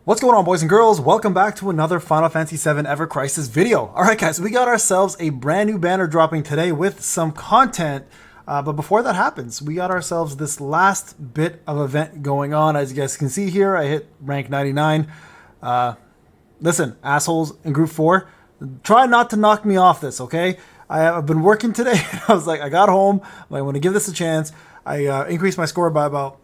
What's going on, boys and girls? Welcome back to another Final Fantasy 7 Ever Crisis video. Alright guys, we got ourselves a brand new banner dropping today with some content. But before that happens, we got ourselves this last bit of event going on. As you guys can see here, I hit rank 99. Listen, assholes in group 4, try not to knock me off this, okay? I've been working today. I was like, I got home. I want to give this a chance. I increased my score by about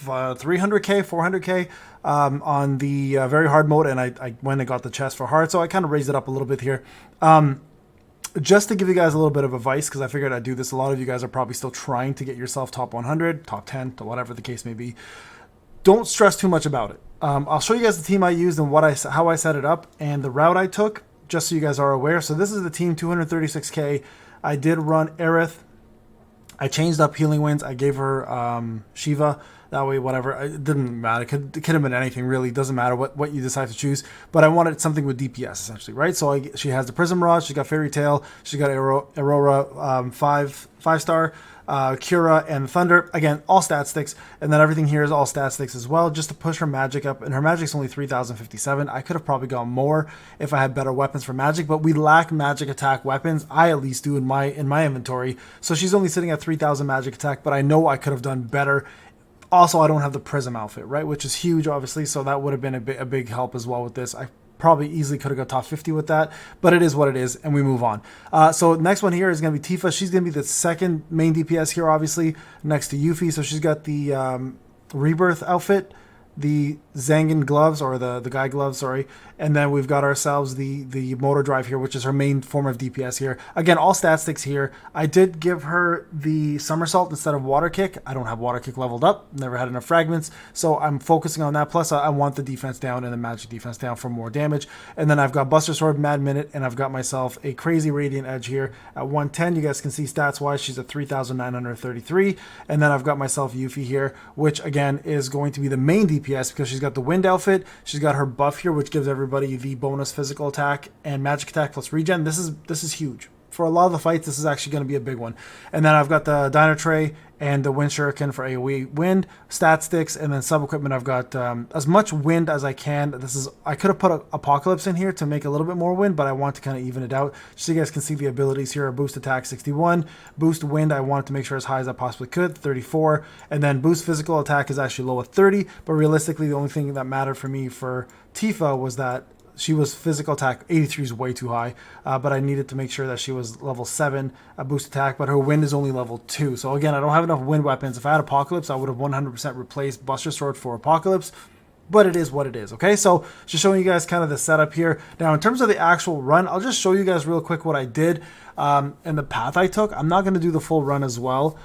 300k, 400k on the very hard mode, and I went and got the chest for hard, so I kind of raised it up a little bit here. Just to give you guys a little bit of advice, because I figured I'd do this. A lot of you guys are probably still trying to get yourself top 100, top 10, to whatever the case may be. Don't stress too much about it. I'll show you guys the team I used and how I set it up and the route I took, just so you guys are aware. So this is the team, 236k. I did run Aerith. I changed up Healing Winds. I gave her Shiva. That way, whatever, it didn't matter. It could have been anything, really. It doesn't matter what you decide to choose. But I wanted something with DPS, essentially, right? So she has the Prism Rod, she got Fairy Tail, she got Aurora 5-star, Cura, and Thunder. Again, all stat sticks. And then everything here is all stat sticks as well, just to push her magic up. And her magic's only 3,057. I could have probably gone more if I had better weapons for magic, but we lack magic attack weapons. I at least do in my inventory. So she's only sitting at 3,000 magic attack, but I know I could have done better. Also, I don't have the Prism outfit, right? Which is huge, obviously, so that would have been a big help as well with this. I probably easily could have got top 50 with that, but it is what it is, and we move on. So next one here is going to be Tifa. She's going to be the second main DPS here, obviously, next to Yuffie. So she's got the Rebirth outfit, the Zangan gloves, or the guy gloves, sorry, and then we've got ourselves the motor drive here, which is her main form of DPS here. Again, all stat sticks here. I did give her the somersault instead of water kick. I don't have water kick leveled up, never had enough fragments, so I'm focusing on that. Plus I want the defense down and the magic defense down for more damage. And then I've got Buster Sword, Mad Minute, and I've got myself a crazy Radiant Edge here at 110. You guys can see stats wise, she's at 3,933. And then I've got myself Yuffie here, which again is going to be the main DPS because she's got the wind outfit. She's got her buff here, which gives everybody the bonus physical attack and magic attack plus regen. This is huge. For a lot of the fights, this is actually going to be a big one. And then I've got the Dino Tray and the Wind Shuriken for AoE wind, stat sticks, and then sub-equipment. I've got as much wind as I can. I could have put a Apocalypse in here to make a little bit more wind, but I want to kind of even it out. So you guys can see the abilities here. Boost attack 61, boost wind I wanted to make sure as high as I possibly could, 34, and then boost physical attack is actually low at 30, but realistically the only thing that mattered for me for Tifa was that she was physical attack 83 is way too high, but I needed to make sure that she was level 7 boost attack, but her wind is only level 2. So again, I don't have enough wind weapons. If I had Apocalypse, I would have 100% replaced Buster Sword for Apocalypse, but it is what it is, okay? So just showing you guys kind of the setup here. Now, in terms of the actual run, I'll just show you guys real quick what I did and the path I took. I'm not going to do the full run as well.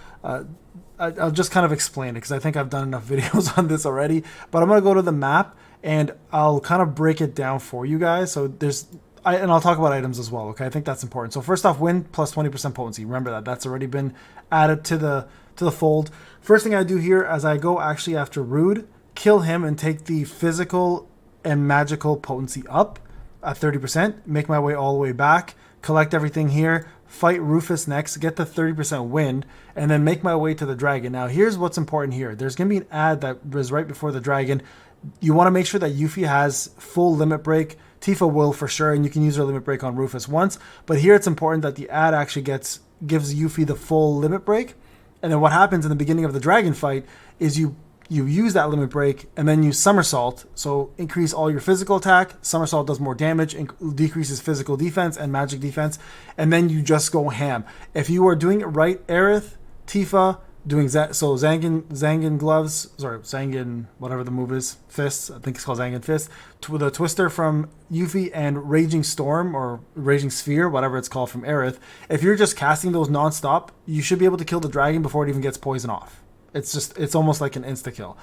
I'll just kind of explain it because I think I've done enough videos on this already, but I'm going to go to the map and I'll kind of break it down for you guys. So and I'll talk about items as well, okay? I think that's important. So first off, wind plus 20% potency. Remember that. That's already been added to the fold. First thing I do here as I go actually after Rude, kill him and take the physical and magical potency up at 30%, make my way all the way back, collect everything here, fight Rufus next, get the 30% wind, and then make my way to the dragon. Now here's what's important here. There's going to be an ad that was right before the dragon. You want to make sure that Yuffie has full limit break. Tifa will for sure, and you can use her limit break on Rufus once. But here it's important that the ad actually gives Yuffie the full limit break. And then what happens in the beginning of the dragon fight is you use that limit break and then you somersault. So increase all your physical attack. Somersault does more damage, decreases physical defense and magic defense. And then you just go ham. If you are doing it right, Aerith, Tifa, doing Zangan gloves, sorry, Zangan, whatever the move is, fists, I think it's called Zangan fist, the twister from Yuffie and Raging Storm or Raging Sphere, whatever it's called from Aerith. If you're just casting those non-stop, you should be able to kill the dragon before it even gets poison off. It's almost like an insta-kill.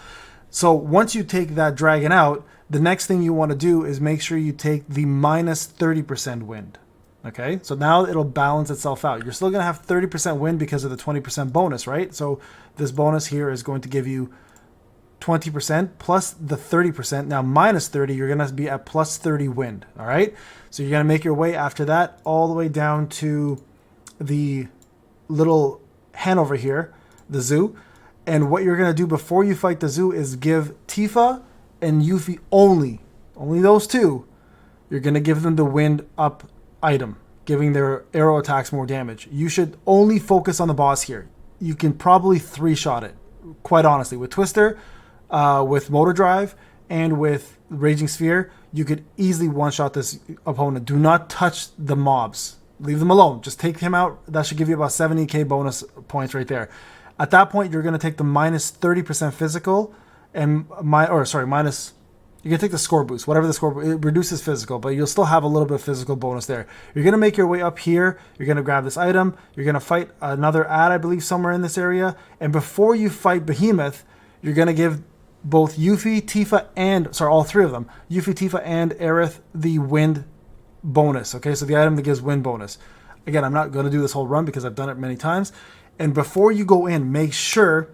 So once you take that dragon out, the next thing you want to do is make sure you take the minus 30% wind. Okay, so now it'll balance itself out. You're still going to have 30% win because of the 20% bonus, right? So this bonus here is going to give you 20% plus the 30%. Now minus 30, you're going to be at plus 30 wind, all right? So you're going to make your way after that all the way down to the little hen over here, the zoo. And what you're going to do before you fight the zoo is give Tifa and Yuffie only only those two, you're going to give them the wind up item, giving their arrow attacks more damage. You should only focus on the boss here. You can probably 3-shot it, quite honestly. With Twister, with Motor Drive, and with Raging Sphere, you could easily 1-shot this opponent. Do not touch the mobs. Leave them alone. Just take him out. That should give you about 70k bonus points right there. At that point, you're going to take the minus 30% physical, and minus. You can take the score boost, whatever the score. It reduces physical, but you'll still have a little bit of physical bonus there. You're going to make your way up here. You're going to grab this item. You're going to fight another ad, I believe, somewhere in this area. And before you fight Behemoth, you're going to give both Yuffie, Tifa, and all three of them, Yuffie, Tifa, and Aerith, the wind bonus. Okay, so the item that gives wind bonus. Again, I'm not going to do this whole run because I've done it many times. And before you go in, make sure,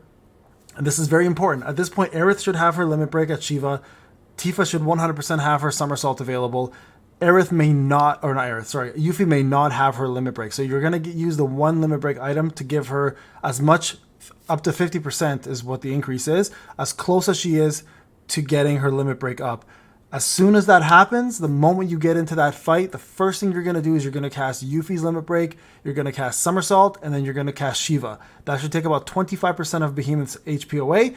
and this is very important, at this point, Aerith should have her limit break at Shiva. Tifa should 100% have her somersault available. Aerith may not, or not Aerith, sorry, Yuffie may not have her limit break. So you're going to use the one limit break item to give her as much, up to 50% is what the increase is, as close as she is to getting her limit break up. As soon as that happens, the moment you get into that fight, the first thing you're going to do is you're going to cast Yuffie's limit break, you're going to cast somersault, and then you're going to cast Shiva. That should take about 25% of Behemoth's HP away.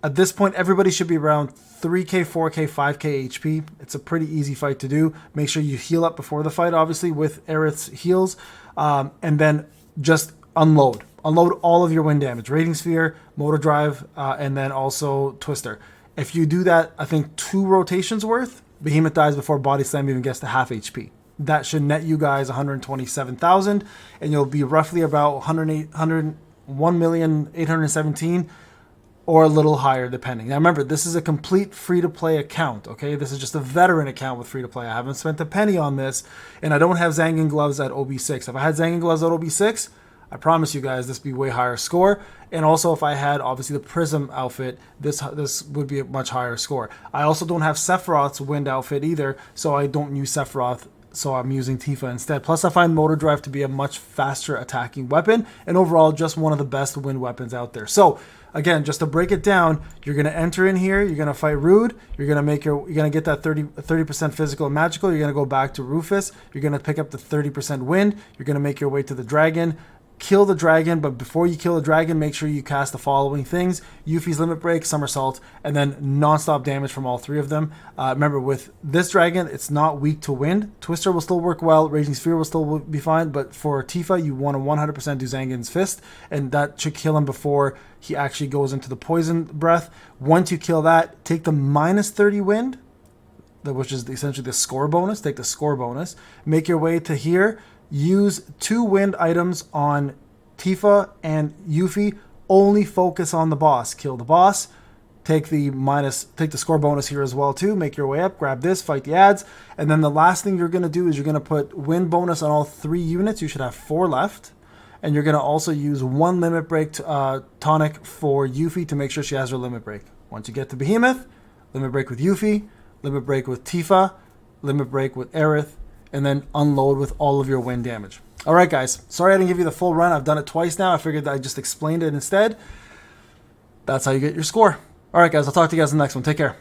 At this point, everybody should be around 3k, 4k, 5k HP. It's a pretty easy fight to do. Make sure you heal up before the fight, obviously, with Aerith's heals. And then just unload. Unload all of your wind damage. Raging Sphere, Motor Drive, and then also Twister. If you do that, I think 2 rotations worth, Behemoth dies before Body Slam even gets to half HP. That should net you guys 127,000, and you'll be roughly about 1,817,000, or a little higher depending. Now remember, this is a complete free-to-play account, okay? This is just a veteran account with free-to-play. I haven't spent a penny on this, and I don't have Zangan gloves at OB6. If I had Zangan gloves at OB6, I promise you guys this would be way higher score. And also if I had obviously the Prism outfit, this would be a much higher score. I also don't have Sephiroth's wind outfit either, so I don't use Sephiroth, so I'm using Tifa instead. Plus I find Motor Drive to be a much faster attacking weapon, and overall just one of the best wind weapons out there. So again, just to break it down, you're going to enter in here, you're going to fight Rude, you're going to get that 30% physical and magical, you're going to go back to Rufus, you're going to pick up the 30% wind, you're going to make your way to the dragon, kill the dragon, but before you kill the dragon, make sure you cast the following things: Yuffie's limit break, somersault, and then non-stop damage from all 3 of them. Remember, with this dragon, it's not weak to wind. Twister will still work well, Raging Sphere will still be fine, but for Tifa, you want to 100% do Zangan's Fist, and that should kill him before he actually goes into the poison breath. Once you kill that, take the minus 30 wind, which is essentially the score bonus. Take the score bonus, make your way to here, use 2 wind items on Tifa and Yuffie. Only focus on the boss. Kill the boss. Take the score bonus here as well too. Make your way up. Grab this. Fight the ads. And then the last thing you're going to do is you're going to put wind bonus on all 3 units. You should have 4 left. And you're going to also use 1 limit break tonic for Yuffie to make sure she has her limit break. Once you get to Behemoth, limit break with Yuffie, limit break with Tifa, limit break with Aerith, and then unload with all of your wind damage. All right, guys. Sorry I didn't give you the full run. I've done it twice now. I figured that I just explained it instead. That's how you get your score. All right, guys. I'll talk to you guys in the next one. Take care.